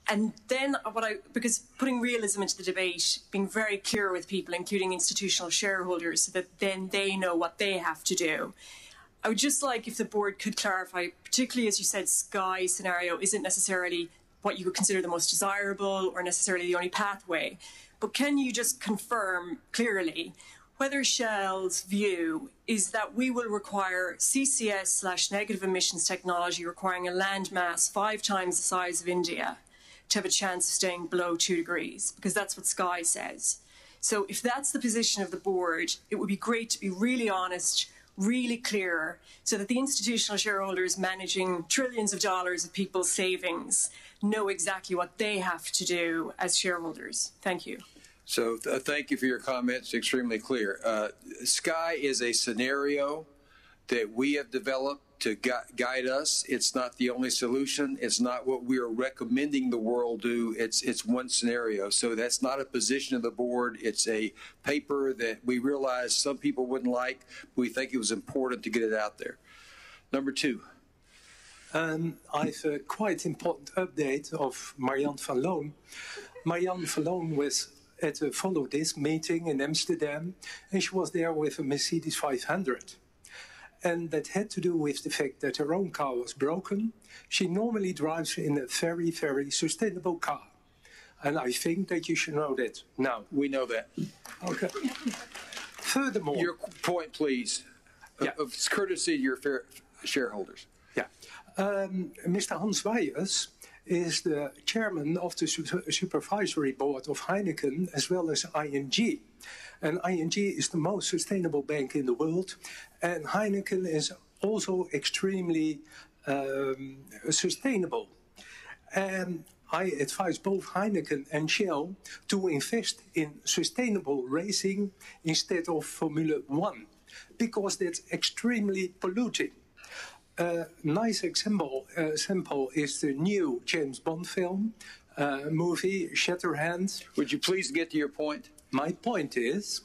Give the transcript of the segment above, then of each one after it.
And then because putting realism into the debate, being very clear with people, including institutional shareholders, so that then they know what they have to do. I would just like if the board could clarify, particularly as you said, Sky scenario isn't necessarily what you would consider the most desirable or necessarily the only pathway. But can you just confirm clearly whether Shell's view is that we will require CCS/negative emissions technology requiring a land mass 5 times the size of India to have a chance of staying below 2 degrees, because that's what Sky says. So if that's the position of the board, it would be great to be really honest, really clear, so that the institutional shareholders managing trillions of dollars of people's savings know exactly what they have to do as shareholders. Thank you. So thank you for your comments. Extremely clear. Sky is a scenario that we have developed to guide us. It's not the only solution. It's not what we are recommending the world do. It's one scenario. So that's not a position of the board. It's a paper that we realize some people wouldn't like. We think it was important to get it out there. Number 2. I've a quite important update of Marianne van Loon. Marianne van Loon was at a Follow This meeting in Amsterdam, and she was there with a Mercedes 500. And that had to do with the fact that her own car was broken. She normally drives in a very, very sustainable car. And I think that you should know that now. We know that. Okay. Furthermore... Your point, please, of courtesy to your shareholders. Yeah. Mr. Hans Wijers is the chairman of the supervisory board of Heineken as well as ING. And ING is the most sustainable bank in the world. And Heineken is also extremely sustainable. And I advise both Heineken and Shell to invest in sustainable racing instead of Formula 1, because that's extremely polluting. A nice example is the new James Bond film, movie, Shatterhand. Would you please get to your point? My point is,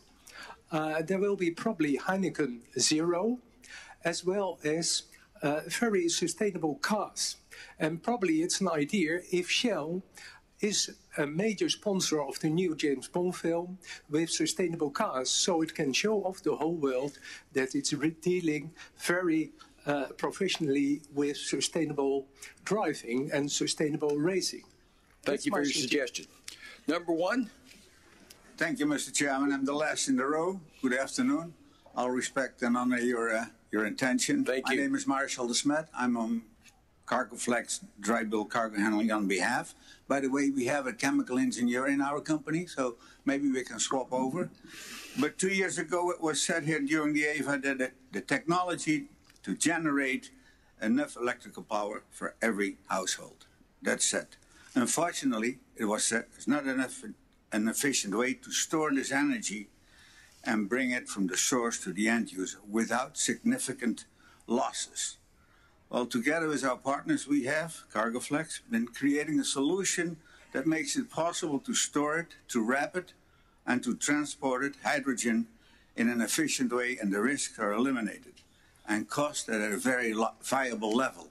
there will be probably Heineken Zero, as well as very sustainable cars. And probably it's an idea if Shell is a major sponsor of the new James Bond film with sustainable cars, so it can show off the whole world that it's dealing very professionally with sustainable driving and sustainable racing. Thank you for your suggestion. Number 1. Thank you, Mr. Chairman. I'm the last in the row. Good afternoon. I'll respect and honor your intention. Thank you. My name is Marshall de Smet. I'm on Cargo Flex dry bulk cargo handling on behalf. By the way, we have a chemical engineer in our company, so maybe we can swap over. But 2 years ago, it was said here during the EVA that the technology to generate enough electrical power for every household. That's said. Unfortunately, it was said it's not enough an efficient way to store this energy and bring it from the source to the end user without significant losses. Well, together with our partners we have, CargoFlex, been creating a solution that makes it possible to store it, to wrap it, and to transport it, hydrogen, in an efficient way, and the risks are eliminated and cost at a very viable level.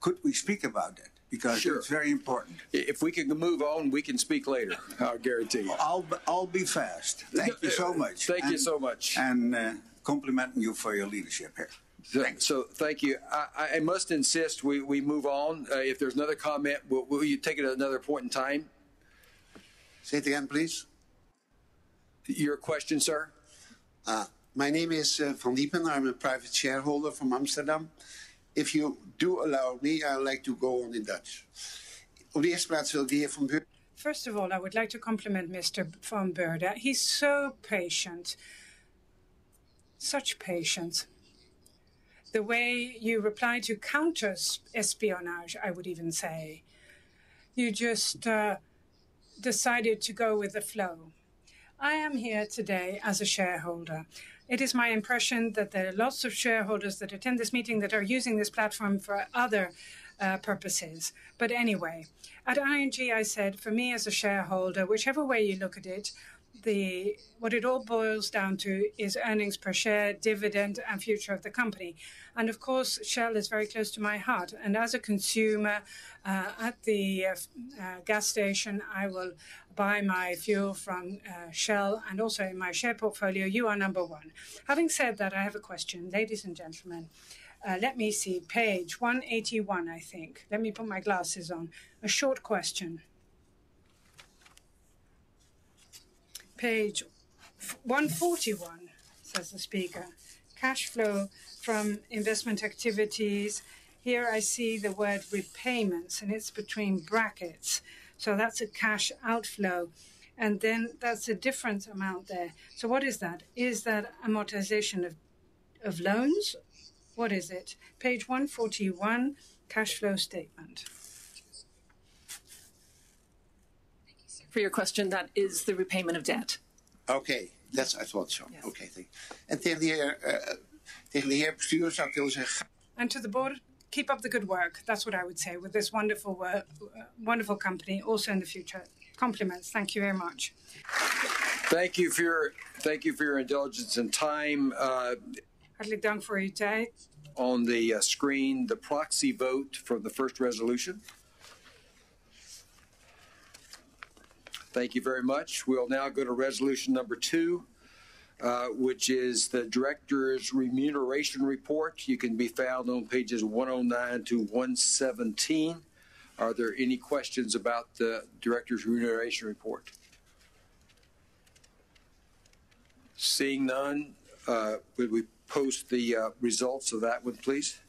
Could we speak about that? Because sure. It's very important. If we can move on, we can speak later. I'll guarantee you. I'll be fast. Thank you so much. Thank you so much. And complimenting you for your leadership here. So thank you. I must insist we move on. If there's another comment, will you take it at another point in time? Say it again, please. Your question, sir? My name is Van Diepen. I'm a private shareholder from Amsterdam. If you do allow me, I'd like to go on in Dutch. Op de eerste plaats wil de heer Van Beurden. First of all, I would like to compliment Mr. Van Beurden. He's so patient. Such patience. The way you reply to counter-espionage, I would even say. You just decided to go with the flow. I am here today as a shareholder. It is my impression that there are lots of shareholders that attend this meeting that are using this platform for other purposes. But anyway, at ING I said, for me as a shareholder, whichever way you look at it, what it all boils down to is earnings per share, dividend, and future of the company. And of course, Shell is very close to my heart. And as a consumer at the gas station, I will buy my fuel from Shell, and also in my share portfolio, you are number one. Having said that, I have a question, ladies and gentlemen. Let me see, page 181, I think. Let me put my glasses on. A short question. Page 141, says the speaker. Cash flow from investment activities. Here I see the word repayments, and it's between brackets. So that's a cash outflow. And then that's a different amount there. So what is that? Is that amortization of loans? What is it? Page 141, cash flow statement. For your question, that is the repayment of debt. Okay, that's I thought so. Yes. Okay, thank you. En tegen de heer bestuurder zou ik willen zeggen. And to the board, keep up the good work. That's what I would say with this wonderful company, also in the future. Compliments. Thank you very much. Thank you for your indulgence and time. Hartelijk dank voor uw tijd. On the screen, the proxy vote for the first resolution. Thank you very much. We'll now go to resolution number 2, which is the director's remuneration report. You can be found on pages 109 to 117. Are there any questions about the director's remuneration report? Seeing none, would we post the results of that one, please?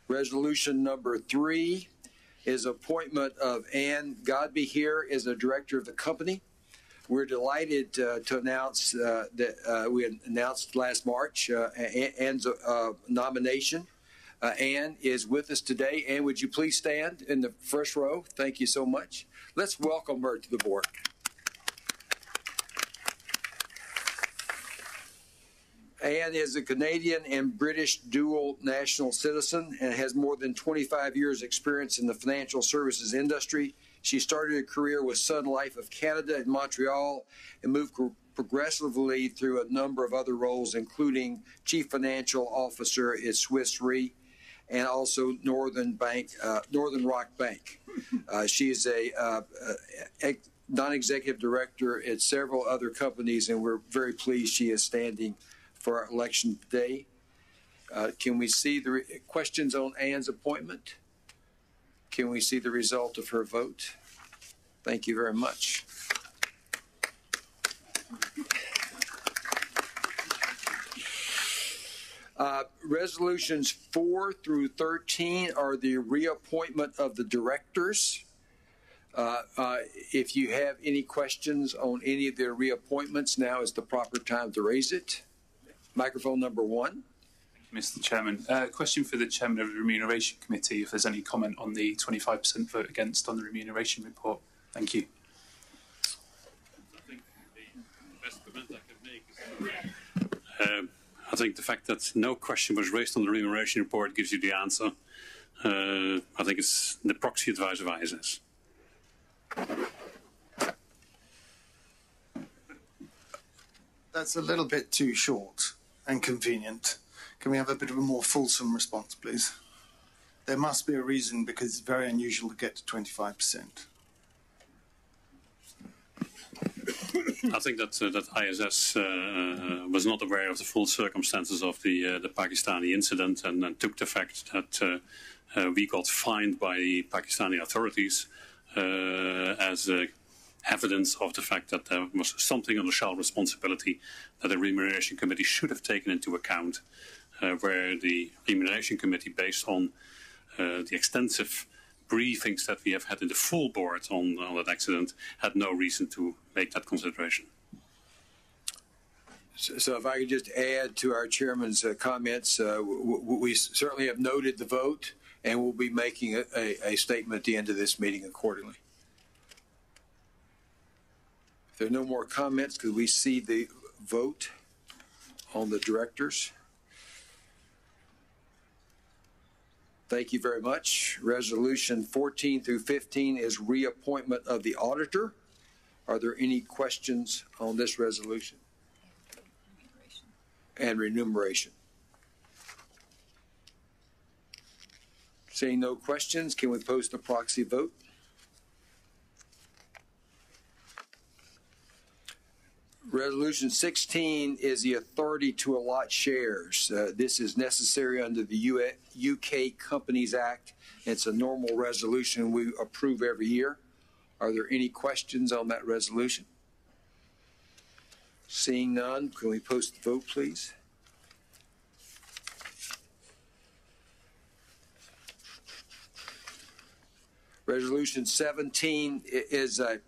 Resolution number 3 is appointment of Ann Godby here as the director of the company. We're delighted to announce that we announced last March Ann's nomination. Ann is with us today. Ann, would you please stand in the first row? Thank you so much. Let's welcome her to the board. Ann is a Canadian and British dual national citizen and has more than 25 years experience in the financial services industry. She started a career with Sun Life of Canada in Montreal and moved progressively through a number of other roles, including Chief Financial Officer at Swiss Re and also Northern Rock Bank. She is a non-executive director at several other companies, and we're very pleased she is standing for our election today. Can we see the questions on Ann's appointment? Can we see the result of her vote? Thank you very much. Resolutions 4 through 13 are the reappointment of the directors. If you have any questions on any of their reappointments, now is the proper time to raise it. Microphone number 1. Mr. Chairman. Question for the Chairman of the Remuneration Committee, if there's any comment on the 25% vote against on the remuneration report. Thank you. I think the best comment I can make is I think the fact that no question was raised on the remuneration report gives you the answer. I think it's the proxy advice of ISS. That's a little bit too short and convenient. Can we have a bit of a more fulsome response, please? There must be a reason, because it's very unusual to get to 25%. I think that ISS was not aware of the full circumstances of the Pakistani incident and took the fact that we got fined by the Pakistani authorities as evidence of the fact that there was something on the Shell responsibility that the Remuneration Committee should have taken into account, where the Remuneration Committee, based on the extensive briefings that we have had in the full board on that accident, had no reason to make that consideration. So if I could just add to our chairman's comments, we certainly have noted the vote and we'll be making a statement at the end of this meeting accordingly. If there are no more comments, could we see the vote on the directors? Thank you very much. Resolution 14 through 15 is reappointment of the auditor. Are there any questions on this resolution? And remuneration. Seeing no questions, can we post a proxy vote? Resolution 16 is the authority to allot shares. This is necessary under the UK Companies Act. It's a normal resolution we approve every year. Are there any questions on that resolution? Seeing none, can we post the vote, please? Resolution 17 is a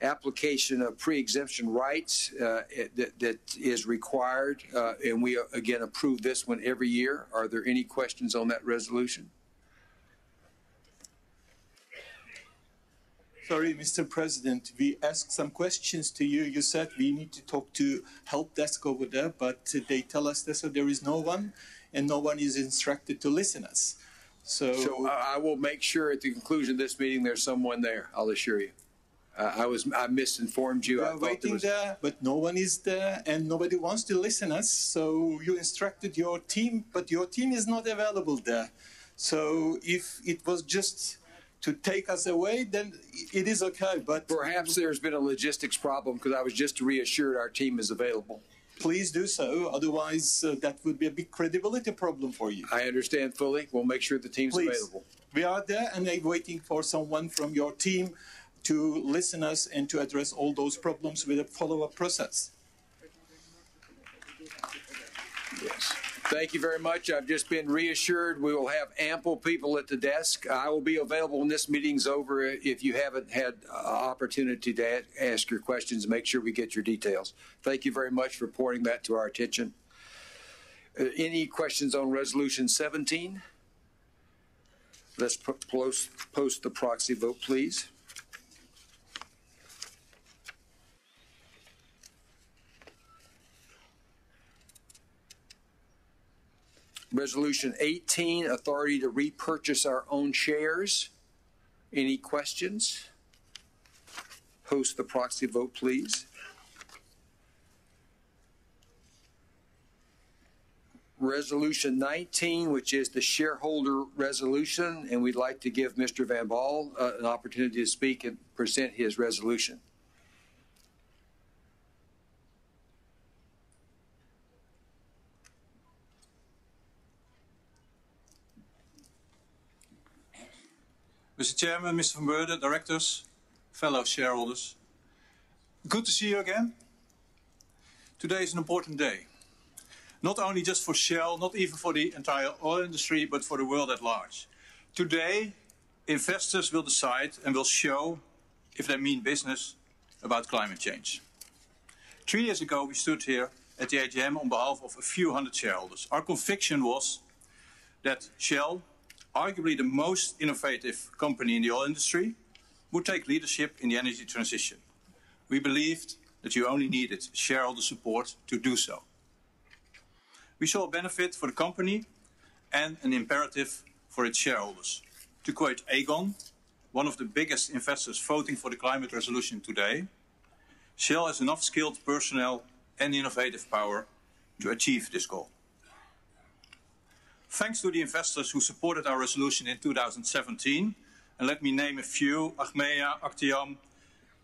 application of pre-exemption rights that is required, and we again approve this one every year. Are there any questions on that resolution? Sorry, Mr. President, we asked some questions to you. You said we need to talk to help desk over there, but they tell us that there is no one, and no one is instructed to listen us. So I will make sure at the conclusion of this meeting there's someone there, I'll assure you. I misinformed you. We are waiting there, but no one is there, and nobody wants to listen us. So you instructed your team, but your team is not available there. So if it was just to take us away, then it is okay. But perhaps there's been a logistics problem, because I was just reassured our team is available. Please do so. Otherwise, that would be a big credibility problem for you. I understand fully. We'll make sure the team's available. We are there, and I'm waiting for someone from your team to listen us and to address all those problems with a follow-up process. Yes. Thank you very much. I've just been reassured we will have ample people at the desk. I will be available when this meeting's over if you haven't had opportunity to ask your questions. Make sure we get your details. Thank you very much for reporting that to our attention. Any questions on Resolution 17? Let's post the proxy vote, please. Resolution 18, authority to repurchase our own shares. Any questions? Post the proxy vote, please. Resolution 19, which is the shareholder resolution, and we'd like to give Mr. Van Baal an opportunity to speak and present his resolution. Mr. Chairman, Mr. Van Beurden, directors, fellow shareholders, good to see you again. Today is an important day, not only just for Shell, not even for the entire oil industry, but for the world at large. Today, investors will decide and will show if they mean business about climate change. 3 years ago, we stood here at the AGM on behalf of a few hundred shareholders. Our conviction was that Shell, arguably the most innovative company in the oil industry, would take leadership in the energy transition. We believed that you only needed shareholder support to do so. We saw a benefit for the company and an imperative for its shareholders. To quote Aegon, one of the biggest investors voting for the climate resolution today, Shell has enough skilled personnel and innovative power to achieve this goal. Thanks to the investors who supported our resolution in 2017, and let me name a few, Achmea, Actiam,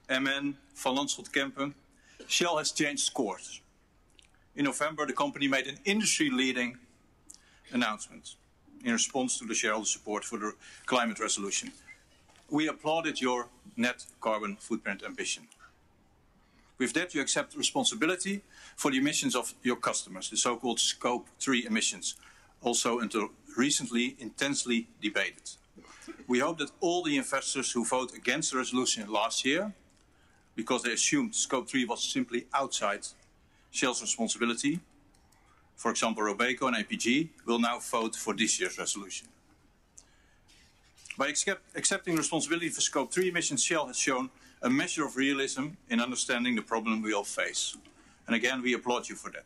MN, Van Lanschot Kempen, Shell has changed course. In November, the company made an industry-leading announcement in response to the shareholder support for the climate resolution. We applauded your net carbon footprint ambition. With that, you accept responsibility for the emissions of your customers, the so-called Scope 3 emissions, also until recently intensely debated. We hope that all the investors who voted against the resolution last year, because they assumed Scope 3 was simply outside Shell's responsibility, for example Robeco and APG, will now vote for this year's resolution. By accepting responsibility for Scope 3 emissions, Shell has shown a measure of realism in understanding the problem we all face. And again, we applaud you for that.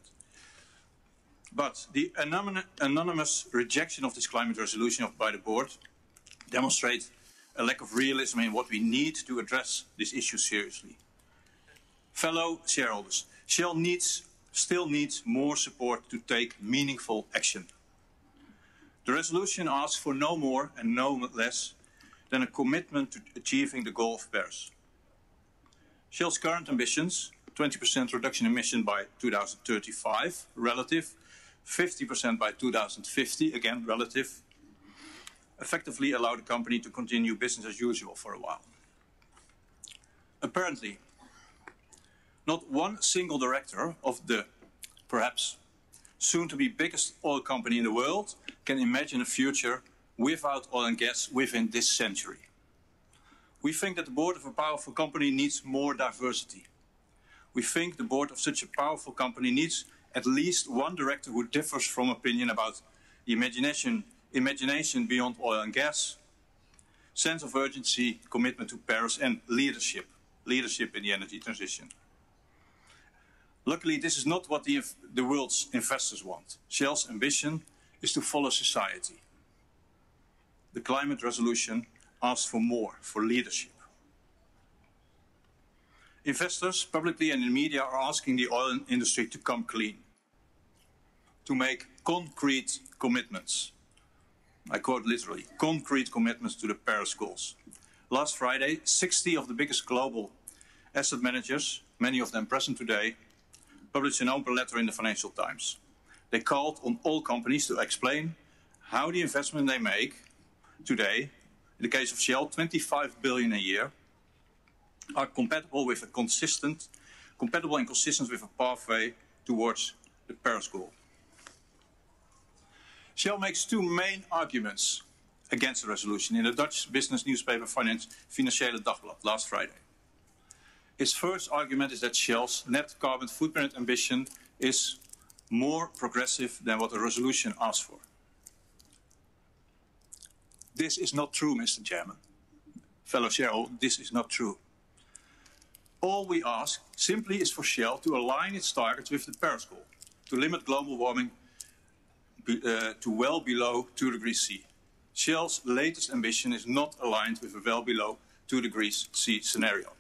But the anonymous rejection of this climate resolution by the board demonstrates a lack of realism in what we need to address this issue seriously. Fellow shareholders, Shell still needs more support to take meaningful action. The resolution asks for no more and no less than a commitment to achieving the goal of Paris. Shell's current ambitions, 20% reduction in emission by 2035, relative, 50% by 2050, again relative, effectively allow the company to continue business as usual for a while. Apparently, not one single director of the perhaps soon-to-be biggest oil company in the world can imagine a future without oil and gas within this century. We think that the board of a powerful company needs more diversity. We think the board of such a powerful company needs at least one director who differs from opinion about the imagination beyond oil and gas, sense of urgency, commitment to Paris, and leadership in the energy transition. Luckily, this is not what the world's investors want. Shell's ambition is to follow society. The climate resolution asks for more, for leadership. Investors, publicly and in media, are asking the oil industry to come clean, to make concrete commitments. I quote literally, concrete commitments to the Paris goals. Last Friday, 60 of the biggest global asset managers, many of them present today, published an open letter in the Financial Times. They called on all companies to explain how the investment they make today, in the case of Shell, 25 billion a year, are compatible and consistent with a pathway towards the Paris goal. Shell makes two main arguments against the resolution in the Dutch business newspaper Financiële Dagblad last Friday. Its first argument is that Shell's net carbon footprint ambition is more progressive than what the resolution asks for. This is not true, Mr. Chairman. Fellow shareholders, this is not true. All we ask simply is for Shell to align its targets with the Paris goal, to limit global warming to well below 2 degrees C. Shell's latest ambition is not aligned with a well below 2 degrees C scenario.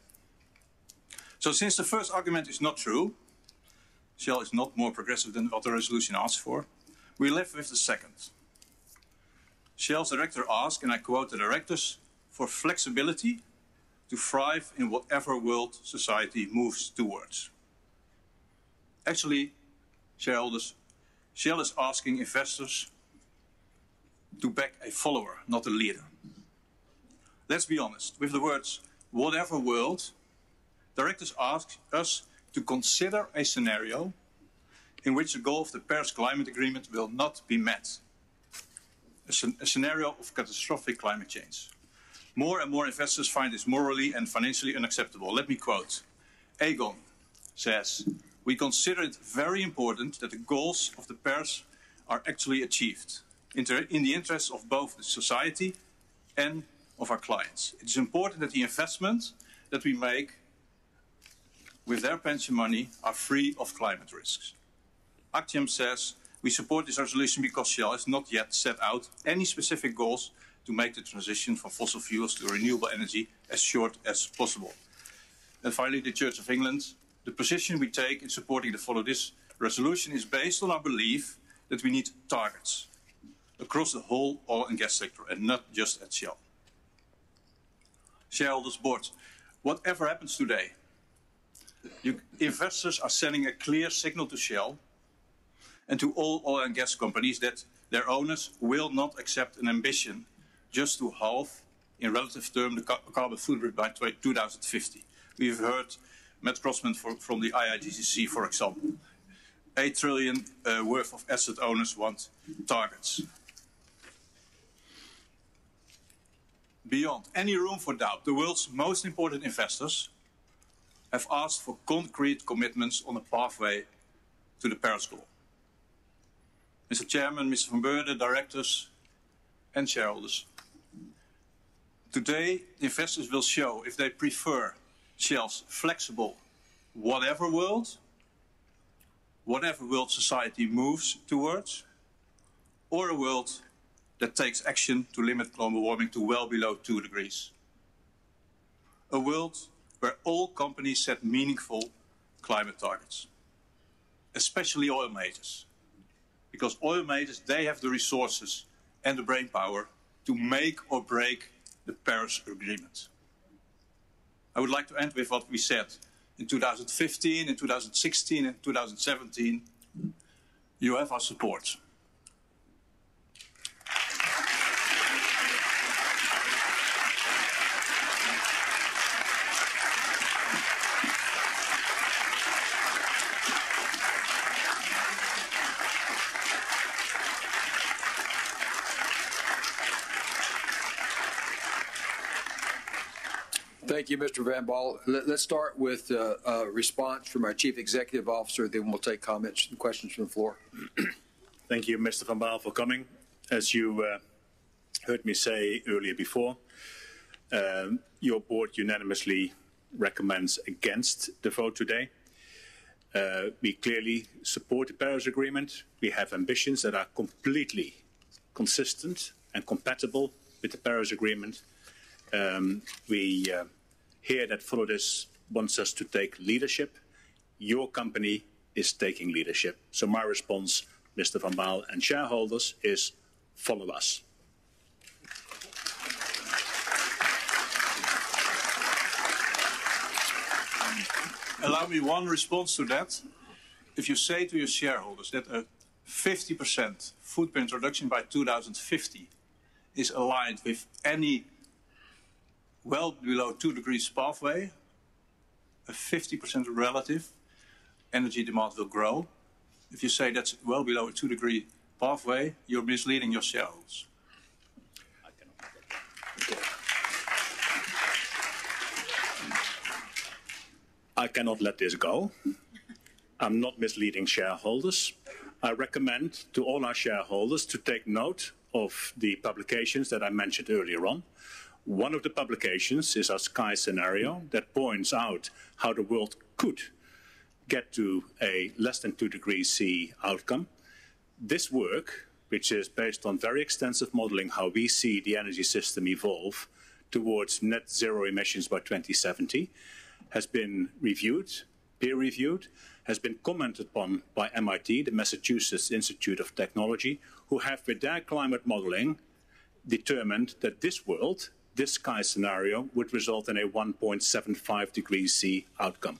So since the first argument is not true, Shell is not more progressive than what the resolution asks for, we live with the second. Shell's director asked, and I quote the directors, for flexibility to thrive in whatever world society moves towards. Actually, shareholders, Shell is asking investors to back a follower, not a leader. Let's be honest, with the words, whatever world, directors ask us to consider a scenario in which the goal of the Paris Climate Agreement will not be met. A scenario of catastrophic climate change. More and more investors find this morally and financially unacceptable. Let me quote. Aegon says, we consider it very important that the goals of the Paris are actually achieved in the interests of both the society and of our clients. It is important that the investments that we make with their pension money are free of climate risks. Actium says, we support this resolution because Shell has not yet set out any specific goals to make the transition from fossil fuels to renewable energy as short as possible. And finally, the Church of England. The position we take in supporting the Follow This resolution is based on our belief that we need targets across the whole oil and gas sector and not just at Shell. Shareholders, board, whatever happens today, investors are sending a clear signal to Shell and to all oil and gas companies that their owners will not accept an ambition just to halve, in relative terms, the carbon footprint by 2050. We've heard Matt Crossman from the IIGCC, for example. 8 trillion worth of asset owners want targets. Beyond any room for doubt, the world's most important investors have asked for concrete commitments on a pathway to the Paris goal. Mr. Chairman, Mr. Van Beurden, directors and shareholders. Today, investors will show if they prefer Shell's flexible whatever world whatever world society moves towards, or a world that takes action to limit global warming to well below 2 degrees. A world where all companies set meaningful climate targets, especially oil majors. Because oil majors, they have the resources and the brainpower to make or break the Paris Agreement. I would like to end with what we said in 2015, in 2016, and 2017. You have our support. Thank you, Mr. Van Baal. Let's start with a response from our Chief Executive Officer, then we'll take comments and questions from the floor. Thank you, Mr. Van Baal, for coming. As you heard me say earlier before, your board unanimously recommends against the vote today. We clearly support the Paris Agreement. We have ambitions that are completely consistent and compatible with the Paris Agreement. We hear that Follow wants us to take leadership. Your company is taking leadership. So my response, Mr. Van Baal and shareholders, is follow us. Allow me one response to that. If you say to your shareholders that a 50% footprint reduction by 2050 is aligned with any well below 2 degrees pathway, a 50% relative energy demand will grow. If you say that's well below a 2 degree pathway, you're misleading your shareholders. I cannot let this go. I'm not misleading shareholders. I recommend to all our shareholders to take note of the publications that I mentioned earlier on. One of the publications is our Sky scenario that points out how the world could get to a less than 2 degrees C outcome. This work, which is based on very extensive modeling how we see the energy system evolve towards net zero emissions by 2070, has been reviewed, peer-reviewed, has been commented upon by MIT, the Massachusetts Institute of Technology, who have, with their climate modeling, determined that this world, this Sky scenario, would result in a 1.75 degrees C outcome.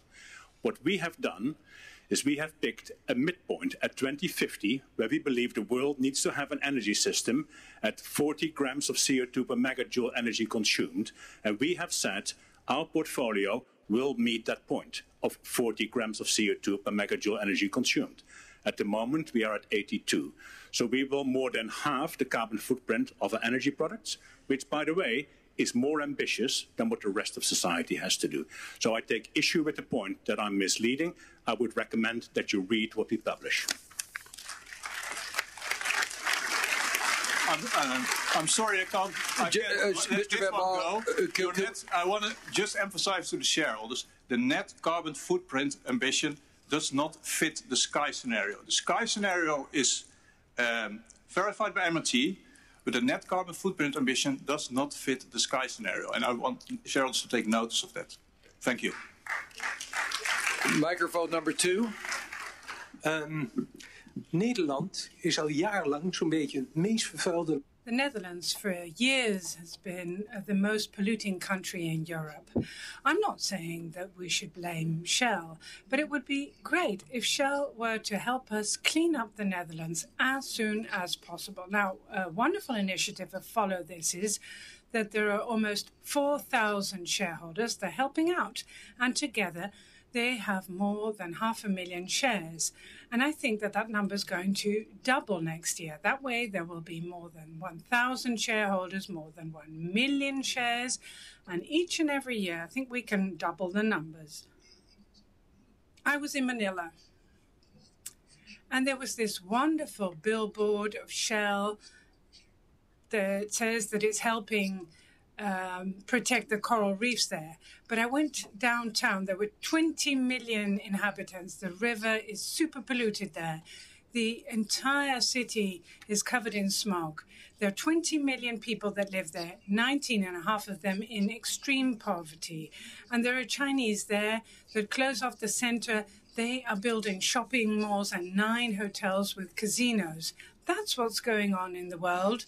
What we have done is we have picked a midpoint at 2050, where we believe the world needs to have an energy system at 40 grams of CO2 per megajoule energy consumed, and we have said our portfolio will meet that point of 40 grams of CO2 per megajoule energy consumed. At the moment, we are at 82. So we will more than halve the carbon footprint of our energy products, which, by the way, is more ambitious than what the rest of society has to do. So I take issue with the point that I'm misleading. I would recommend that you read what we publish. I'm sorry, I can't. Mr. Van Baal, I want to just emphasize to the shareholders, the net carbon footprint ambition does not fit the Sky scenario. The Sky scenario is verified by MIT, but the net carbon footprint ambition does not fit the Sky scenario. And I want shareholders to take notice of that. Thank you. Microphone number 2. Nederland is al jarenlang zo'n beetje het meest vervuilde. The Netherlands for years has been the most polluting country in Europe. I'm not saying that we should blame Shell, but it would be great if Shell were to help us clean up the Netherlands as soon as possible. Now, a wonderful initiative of Follow This is that there are almost 4,000 shareholders. They're helping out, and together they have more than 500,000 shares. And I think that that number is going to double next year. That way, there will be more than 1,000 shareholders, more than 1 million shares. And each and every year, I think we can double the numbers. I was in Manila, and there was this wonderful billboard of Shell that says that it's helping protect the coral reefs there. But I went downtown. There were 20 million inhabitants. The river is super polluted there. The entire city is covered in smog. There are 20 million people that live there, 19.5 of them in extreme poverty. And there are Chinese there that close off the center. They are building shopping malls and 9 hotels with casinos. That's what's going on in the world.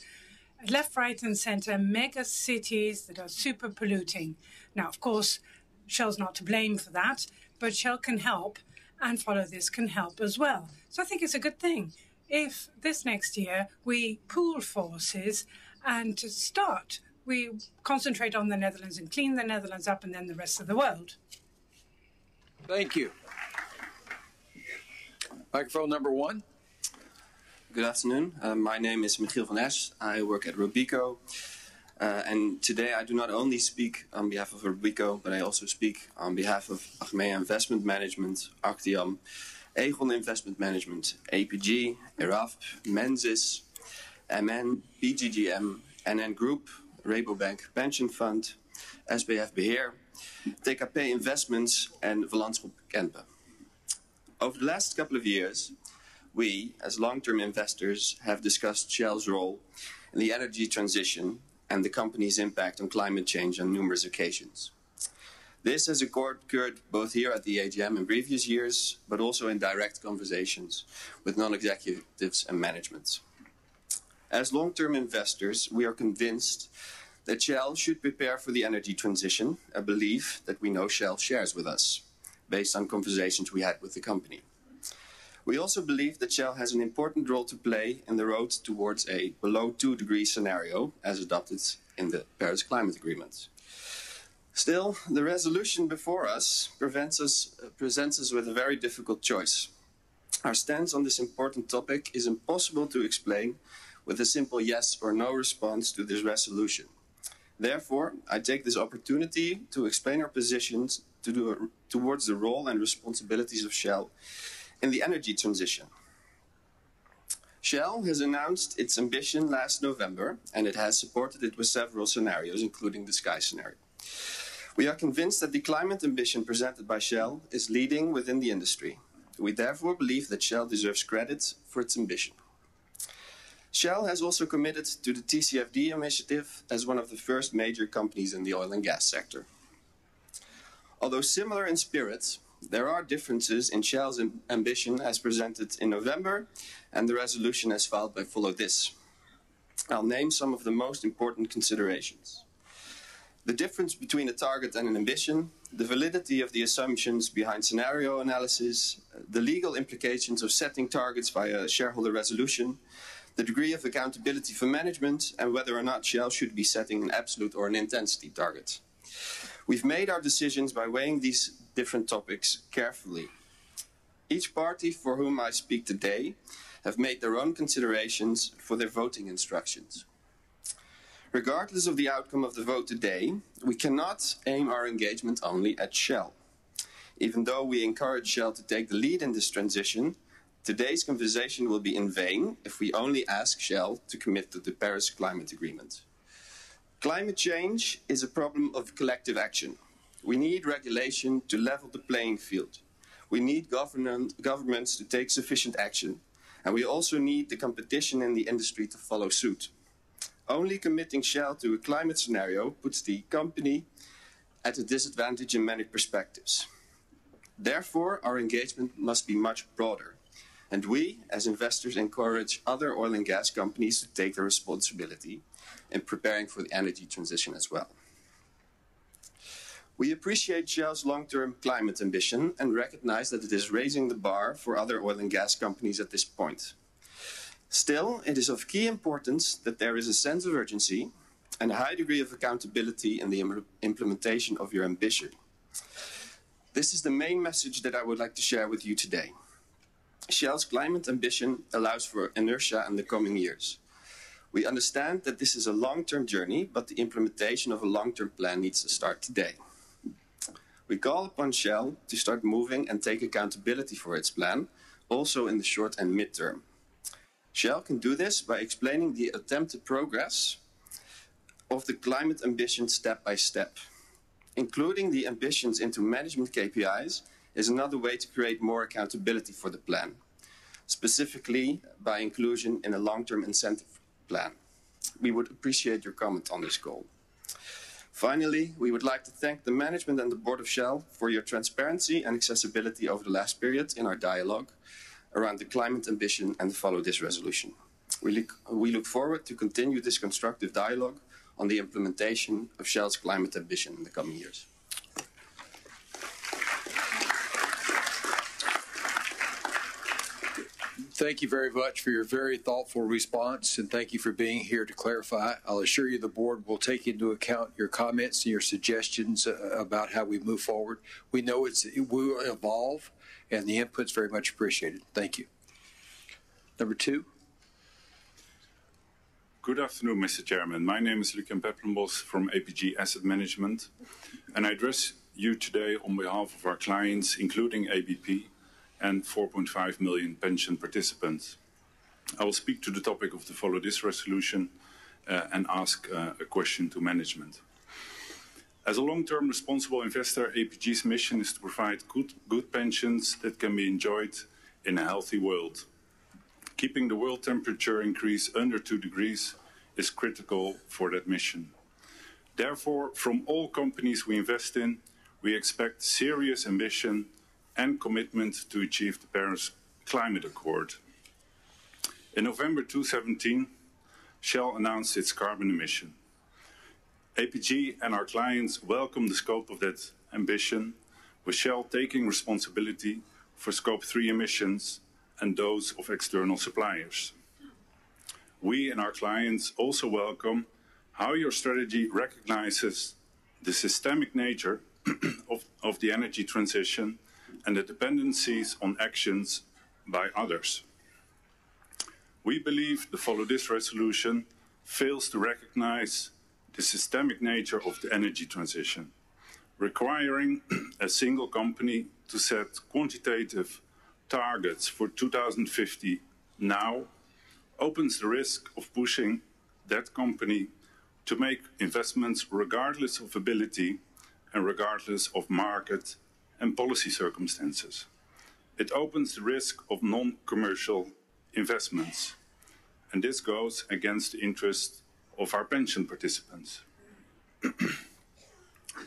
Left, right, and center, mega cities that are super polluting. Now, of course, Shell's not to blame for that, but Shell can help, and Follow This can help as well. So I think it's a good thing if this next year we pool forces and to start, we concentrate on the Netherlands and clean the Netherlands up and then the rest of the world. Thank you. Microphone number 1. Good afternoon. My name is Michiel van Es. I work at Robeco. And today I do not only speak on behalf of Robeco, but I also speak on behalf of Achmea Investment Management, Actiam, Aegon Investment Management, APG, ERAF, Menzies, MN, BGGM, NN Group, Rabobank Pension Fund, SBF Beheer, TKP Investments, and Van Lanschot Kempen. Over the last couple of years, we, as long-term investors, have discussed Shell's role in the energy transition and the company's impact on climate change on numerous occasions. This has occurred both here at the AGM in previous years, but also in direct conversations with non-executives and management. As long-term investors, we are convinced that Shell should prepare for the energy transition, a belief that we know Shell shares with us, based on conversations we had with the company. We also believe that Shell has an important role to play in the road towards a below 2 degree scenario as adopted in the Paris Climate Agreement. Still, the resolution before us presents us with a very difficult choice. Our stance on this important topic is impossible to explain with a simple yes or no response to this resolution. Therefore, I take this opportunity to explain our positions towards the role and responsibilities of Shell in the energy transition. Shell has announced its ambition last November, and it has supported it with several scenarios, including the Sky scenario. We are convinced that the climate ambition presented by Shell is leading within the industry. We therefore believe that Shell deserves credit for its ambition. Shell has also committed to the TCFD initiative as one of the first major companies in the oil and gas sector. Although similar in spirit, there are differences in Shell's ambition as presented in November and the resolution as filed by Follow This. I'll name some of the most important considerations. The difference between a target and an ambition, the validity of the assumptions behind scenario analysis, the legal implications of setting targets via shareholder resolution, the degree of accountability for management, and whether or not Shell should be setting an absolute or an intensity target. We've made our decisions by weighing these different topics carefully. Each party for whom I speak today have made their own considerations for their voting instructions. Regardless of the outcome of the vote today, we cannot aim our engagement only at Shell. Even though we encourage Shell to take the lead in this transition, today's conversation will be in vain if we only ask Shell to commit to the Paris Climate Agreement. Climate change is a problem of collective action. We need regulation to level the playing field. We need governments to take sufficient action, and we also need the competition in the industry to follow suit. Only committing Shell to a climate scenario puts the company at a disadvantage in many perspectives. Therefore, our engagement must be much broader, and we, as investors, encourage other oil and gas companies to take their responsibility in preparing for the energy transition as well. We appreciate Shell's long-term climate ambition and recognize that it is raising the bar for other oil and gas companies at this point. Still, it is of key importance that there is a sense of urgency and a high degree of accountability in the implementation of your ambition. This is the main message that I would like to share with you today. Shell's climate ambition allows for inertia in the coming years. We understand that this is a long-term journey, but the implementation of a long-term plan needs to start today. We call upon Shell to start moving and take accountability for its plan, also in the short and mid-term. Shell can do this by explaining the attempted progress of the climate ambition step by step. Including the ambitions into management KPIs is another way to create more accountability for the plan, specifically by inclusion in a long-term incentive plan. We would appreciate your comment on this goal. Finally, we would like to thank the management and the board of Shell for your transparency and accessibility over the last period in our dialogue around the climate ambition and follow this resolution. We look forward to continue this constructive dialogue on the implementation of Shell's climate ambition in the coming years. Thank you very much for your very thoughtful response, and thank you for being here to clarify. I'll assure you the board will take into account your comments and your suggestions about how we move forward. We know it will evolve, and the input's very much appreciated. Thank you. Number 2. Good afternoon, Mr. Chairman. My name is Lucian Peplenbos from APG Asset Management, and I address you today on behalf of our clients, including ABP, and 4.5 million pension participants. I will speak to the topic of the Follow This resolution and ask a question to management. As a long-term responsible investor, APG's mission is to provide good pensions that can be enjoyed in a healthy world. Keeping the world temperature increase under 2 degrees is critical for that mission. Therefore, from all companies we invest in, we expect serious ambition and commitment to achieve the Paris Climate Accord. In November 2017, Shell announced its carbon emission. APG and our clients welcome the scope of that ambition, with Shell taking responsibility for Scope 3 emissions and those of external suppliers. We and our clients also welcome how your strategy recognizes the systemic nature of the energy transition and the dependencies on actions by others. We believe the Follow This resolution fails to recognize the systemic nature of the energy transition, requiring a single company to set quantitative targets for 2050 now opens the risk of pushing that company to make investments regardless of ability and regardless of market and policy circumstances. It opens the risk of non-commercial investments, and this goes against the interest of our pension participants.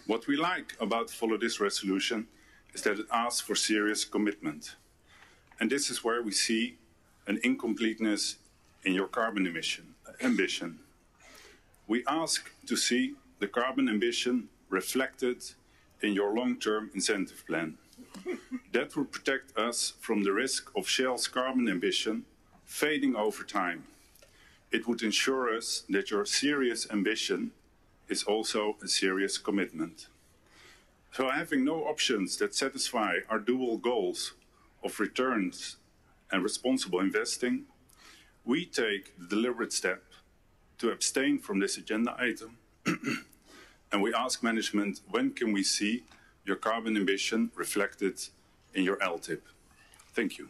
What we like about Follow This resolution is that it asks for serious commitment, and this is where we see an incompleteness in your carbon ambition. We ask to see the carbon ambition reflected in your long-term incentive plan. That would protect us from the risk of Shell's carbon ambition fading over time. It would ensure us that your serious ambition is also a serious commitment. So having no options that satisfy our dual goals of returns and responsible investing, we take the deliberate step to abstain from this agenda item and we ask management, when can we see your carbon ambition reflected in your LTIP? Thank you.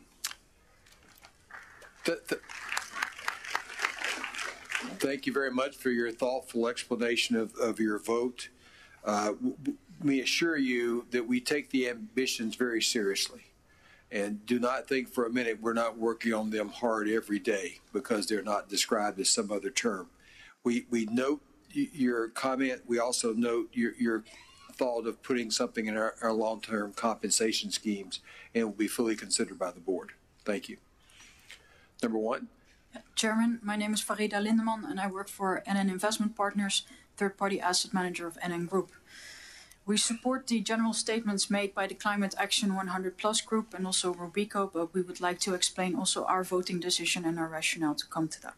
Thank you very much for your thoughtful explanation of your vote. Let me assure you that we take the ambitions very seriously. And do not think for a minute we're not working on them hard every day because they're not described as some other term. We note your comment. We also note your thought of putting something in our long-term compensation schemes, and will be fully considered by the board. Thank you. Number 1. Chairman, my name is Farida Lindeman and I work for NN Investment Partners, third-party asset manager of NN Group. We support the general statements made by the Climate Action 100 Plus group and also Robeco, but we would like to explain also our voting decision and our rationale to come to that.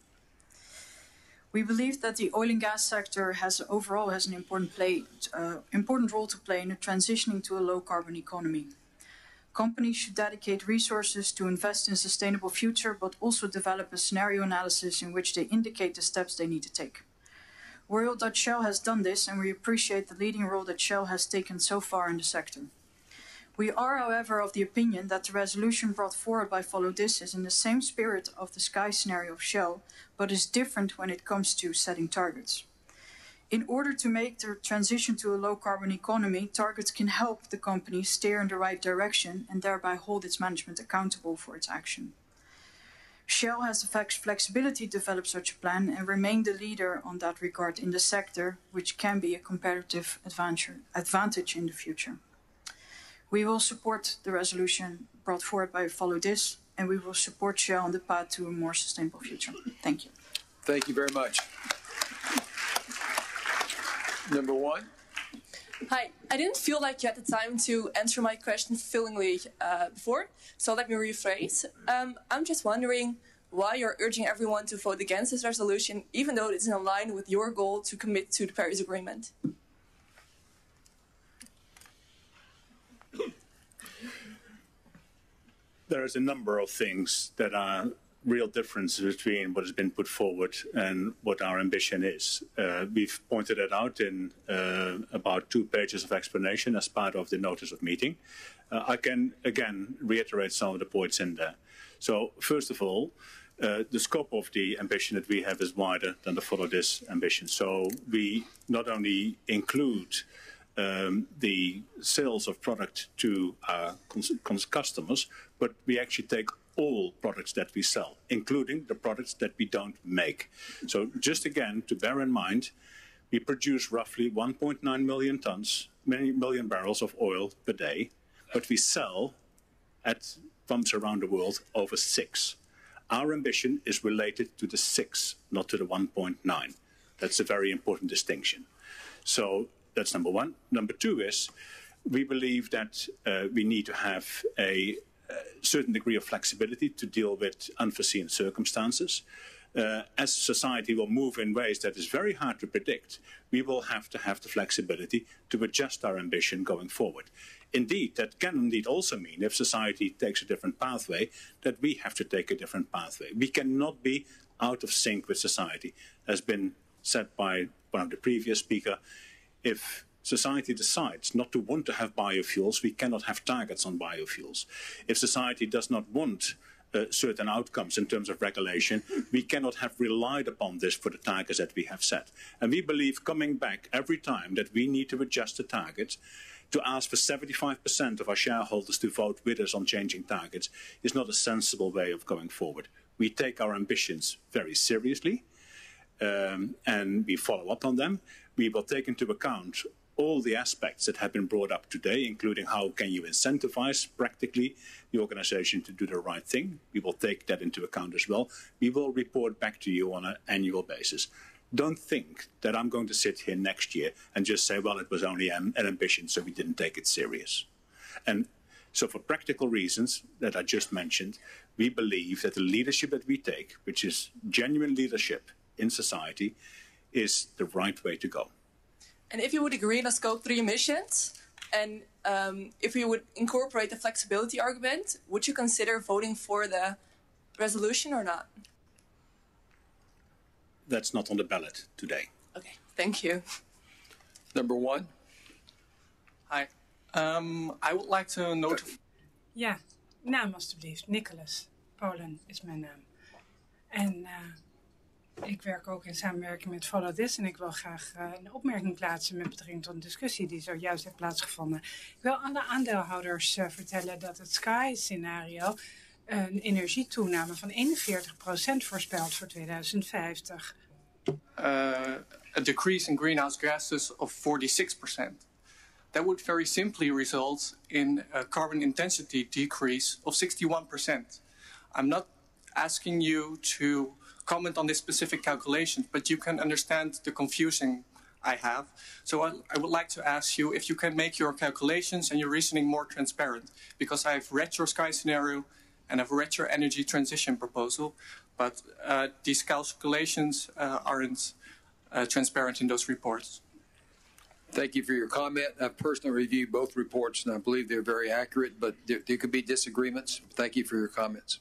We believe that the oil and gas sector overall has an important role to play in transitioning to a low-carbon economy. Companies should dedicate resources to invest in a sustainable future, but also develop a scenario analysis in which they indicate the steps they need to take. We're thrilled that Shell has done this, and we appreciate the leading role that Shell has taken so far in the sector. We are, however, of the opinion that the resolution brought forward by Follow This is in the same spirit of the Sky scenario of Shell, but is different when it comes to setting targets. In order to make the transition to a low-carbon economy, targets can help the company steer in the right direction and thereby hold its management accountable for its action. Shell has the flexibility to develop such a plan and remain the leader on that regard in the sector, which can be a competitive advantage in the future. We will support the resolution brought forward by Follow This, and we will support Shell on the path to a more sustainable future. Thank you. Thank you very much. Number one. Hi, I didn't feel like you had the time to answer my question fillingly before, so let me rephrase. I'm just wondering why you're urging everyone to vote against this resolution, even though it's in line with your goal to commit to the Paris Agreement. There is a number of things that are real differences between what has been put forward and what our ambition is. We've pointed it out in about 2 pages of explanation as part of the notice of meeting. I can again reiterate some of the points in there. So first of all, the scope of the ambition that we have is wider than the Follow This ambition. So we not only include the sales of product to our customers, but we actually take all products that we sell, including the products that we don't make. So just again, to bear in mind, we produce roughly 1.9 million tons, million barrels of oil per day, but we sell at pumps around the world over 6. Our ambition is related to the 6, not to the 1.9. That's a very important distinction. So that's number one. Number two is we believe that we need to have a certain degree of flexibility to deal with unforeseen circumstances. As society will move in ways that is very hard to predict, we will have to have the flexibility to adjust our ambition going forward. Indeed, that can indeed also mean if society takes a different pathway, that we have to take a different pathway. We cannot be out of sync with society. As been said by one of the previous speakers, if society decides not to want to have biofuels, we cannot have targets on biofuels. If society does not want certain outcomes in terms of regulation, we cannot have relied upon this for the targets that we have set. And we believe coming back every time that we need to adjust the targets, to ask for 75% of our shareholders to vote with us on changing targets is not a sensible way of going forward. We take our ambitions very seriously and we follow up on them. We will take into account all the aspects that have been brought up today, including how can you incentivize practically the organization to do the right thing. We will take that into account as well. We will report back to you on an annual basis. Don't think that I'm going to sit here next year and just say, well, it was only an ambition, so we didn't take it serious. And so for practical reasons that I just mentioned, we believe that the leadership that we take, which is genuine leadership in society, is the right way to go. And if you would agree on Scope 3 emissions, and if you would incorporate the flexibility argument, would you consider voting for the resolution or not? That's not on the ballot today. Okay, thank you. Number one. Hi. I would like to notify... Ja, naam alstublieft. Nicholas. Polen is mijn naam. En ik werk ook in samenwerking met Follow This en ik wil graag een opmerking plaatsen met betrekking tot een discussie die zojuist heeft plaatsgevonden. Ik wil aan de aandeelhouders vertellen dat het Sky-scenario een energietoename van 41% voorspelt voor 2050. a decrease in greenhouse gases of 46%. That would very simply result in a carbon intensity decrease of 61%. I'm not asking you to comment on this specific calculation, but you can understand the confusion I have. So I would like to ask you if you can make your calculations and your reasoning more transparent, because I've read your Sky scenario and I've read your energy transition proposal, but these calculations aren't transparent in those reports. Thank you for your comment. I've personally reviewed both reports, and I believe they're very accurate, but there could be disagreements. Thank you for your comments.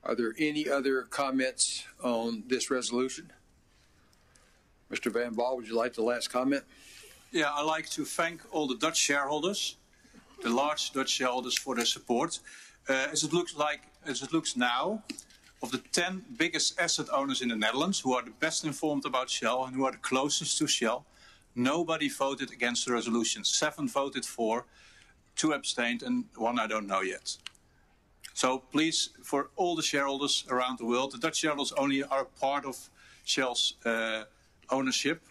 Are there any other comments on this resolution? Mr. Van Baal, would you like the last comment? Yeah, I'd like to thank all the Dutch shareholders, the large Dutch shareholders, for their support. As it looks now, of the 10 biggest asset owners in the Netherlands, who are the best informed about Shell and who are the closest to Shell, nobody voted against the resolution. 7 voted for, 2 abstained, and 1 I don't know yet. So please, for all the shareholders around the world, the Dutch shareholders only are part of Shell's ownership,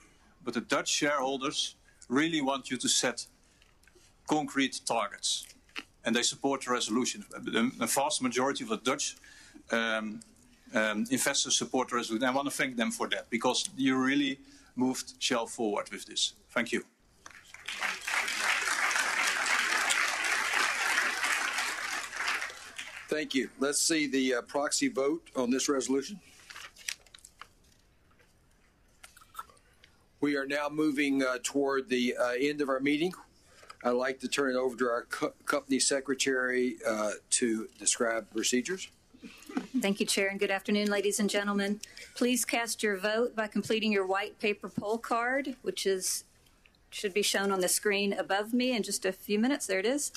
but the Dutch shareholders really want you to set concrete targets. And they support the resolution. The vast majority of the Dutch investors support the resolution. I want to thank them for that, because you really moved Shell forward with this. Thank you. Thank you. Let's see the proxy vote on this resolution. We are now moving toward the end of our meeting. I'd like to turn it over to our company secretary to describe procedures. Thank you, Chair, and good afternoon, ladies and gentlemen. Please cast your vote by completing your white paper poll card, which should be shown on the screen above me in just a few minutes. There it is.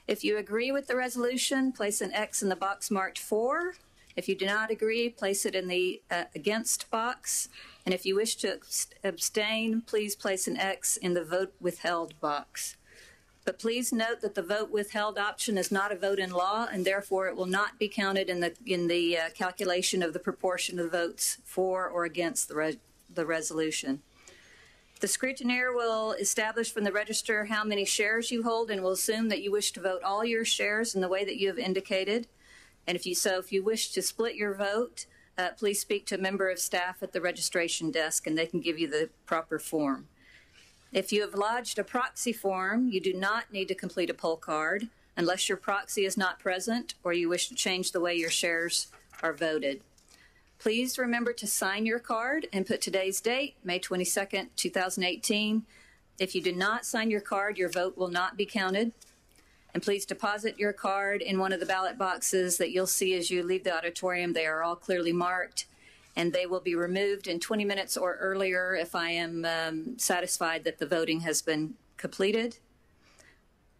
If you agree with the resolution, place an X in the box marked for. If you do not agree, place it in the against box. And if you wish to abstain, please place an X in the vote withheld box. But please note that the vote withheld option is not a vote in law, and therefore it will not be counted in the calculation of the proportion of votes for or against the resolution. The scrutineer will establish from the register how many shares you hold and will assume that you wish to vote all your shares in the way that you have indicated. And if you wish to split your vote, please speak to a member of staff at the registration desk and they can give you the proper form. If you have lodged a proxy form, you do not need to complete a poll card unless your proxy is not present or you wish to change the way your shares are voted. Please remember to sign your card and put today's date, May 22nd, 2018. If you do not sign your card, your vote will not be counted. And please deposit your card in one of the ballot boxes that you'll see as you leave the auditorium. They are all clearly marked, and they will be removed in 20 minutes or earlier if I am satisfied that the voting has been completed.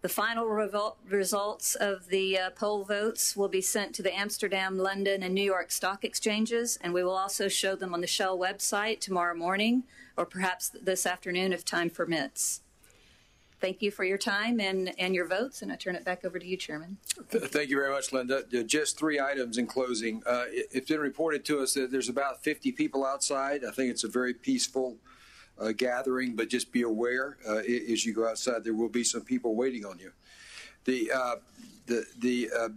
The final results of the poll votes will be sent to the Amsterdam, London, and New York stock exchanges, and we will also show them on the Shell website tomorrow morning, or perhaps this afternoon if time permits. Thank you for your time and your votes, and I turn it back over to you, Chairman. Thank you very much, Linda. Just 3 items in closing. It's been reported to us that there's about 50 people outside. I think it's a very peaceful gathering, but just be aware as you go outside, there will be some people waiting on you.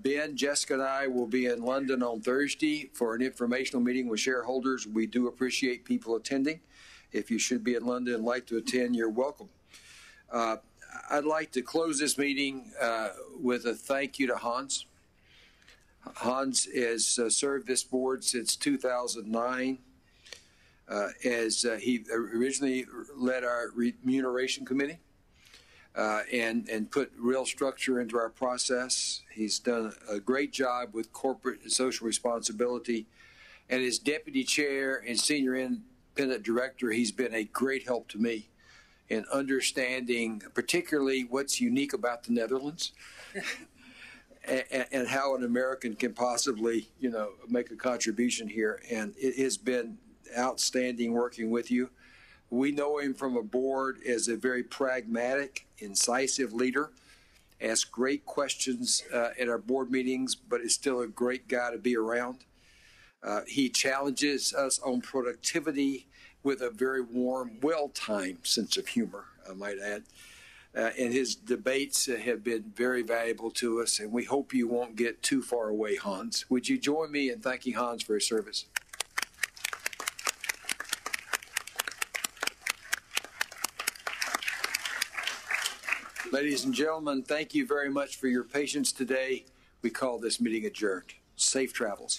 Ben, Jessica, and I will be in London on Thursday for an informational meeting with shareholders. We do appreciate people attending. If you should be in London and like to attend, you're welcome. I'd like to close this meeting with a thank you to Hans. Hans has served this board since 2009. As he originally led our remuneration committee and put real structure into our process. He's done a great job with corporate and social responsibility. And as deputy chair and senior independent director, he's been a great help to me in understanding particularly what's unique about the Netherlands and how an American can possibly, make a contribution here. And it has been outstanding working with you. We know him from a board as a very pragmatic, incisive leader, asks great questions at our board meetings, but is still a great guy to be around. He challenges us on productivity with a very warm, well-timed sense of humor, I might add. And his debates have been very valuable to us, and we hope you won't get too far away, Hans. Would you join me in thanking Hans for his service? Ladies and gentlemen, thank you very much for your patience today. We call this meeting adjourned. Safe travels.